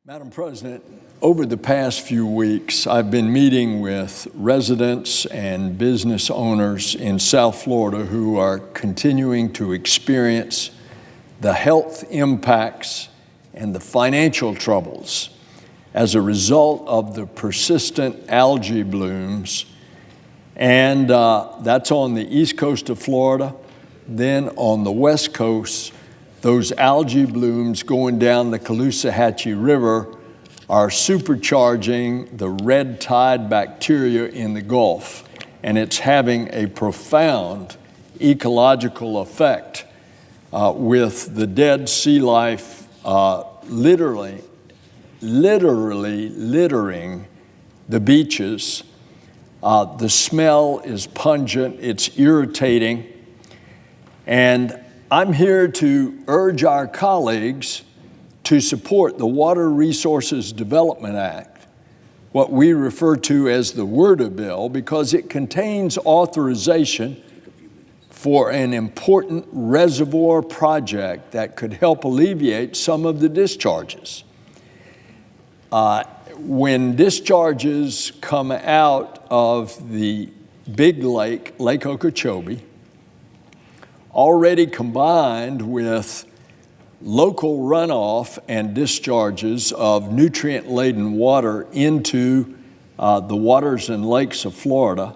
Madam President, over the past few weeks, I've been meeting with residents and business owners in South Florida who are continuing to experience the health impacts and the financial troubles as a result of the persistent algae blooms. And that's on the east coast of Florida. Then on the west coast, those algae blooms going down the Caloosahatchee River are supercharging the red tide bacteria in the Gulf, and it's having a profound ecological effect with the dead sea life literally littering the beaches. The smell is pungent, it's irritating, and I'm here to urge our colleagues to support the Water Resources Development Act, what we refer to as the WRDA bill, because it contains authorization for an important reservoir project that could help alleviate some of the discharges. When discharges come out of the big lake, Lake Okeechobee, already combined with local runoff and discharges of nutrient-laden water into the waters and lakes of Florida,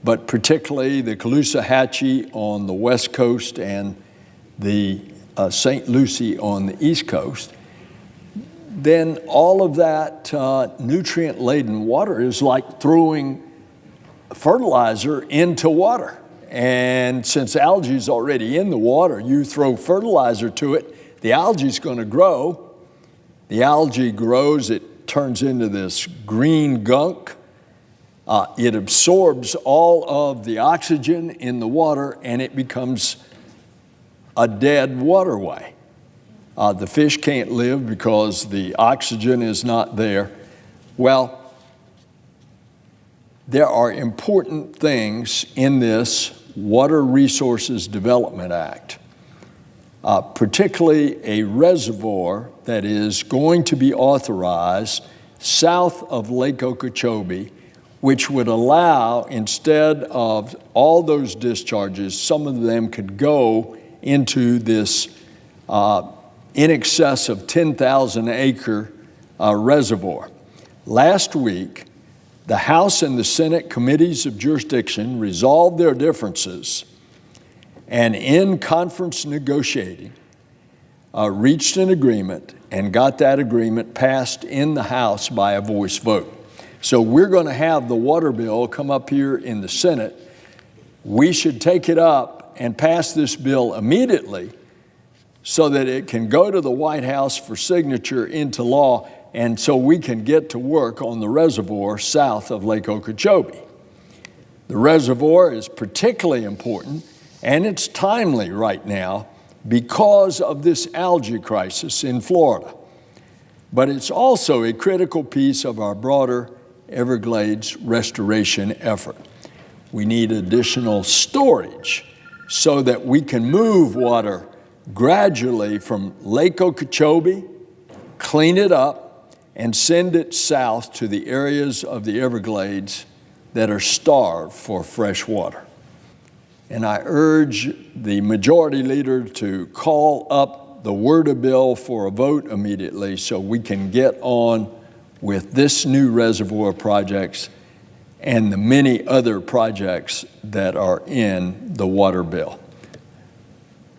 but particularly the Caloosahatchee on the west coast and the St. Lucie on the east coast, then all of that nutrient-laden water is like throwing fertilizer into water. And since algae is already in the water, you throw fertilizer to it, the algae is going to grow. The algae grows, it turns into this green gunk. It absorbs all of the oxygen in the water, and it becomes a dead waterway. The fish can't live because the oxygen is not there. Well, there are important things in this Water Resources Development Act, particularly a reservoir that is going to be authorized south of Lake Okeechobee, which would allow, instead of all those discharges, some of them could go into this in excess of 10,000 acre reservoir. Last week, the House and the Senate committees of jurisdiction resolved their differences and in conference negotiating reached an agreement and got that agreement passed in the House by a voice vote. So we're going to have the water bill come up here in the Senate. We should take it up and pass this bill immediately so that it can go to the White House for signature into law, and so we can get to work on the reservoir south of Lake Okeechobee. The reservoir is particularly important, and it's timely right now because of this algae crisis in Florida. But it's also a critical piece of our broader Everglades restoration effort. We need additional storage so that we can move water gradually from Lake Okeechobee, clean it up, and send it south to the areas of the Everglades that are starved for fresh water. And I urge the majority leader to call up the WRDA bill for a vote immediately so we can get on with this new reservoir projects and the many other projects that are in the water bill.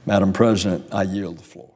Madam President, I yield the floor.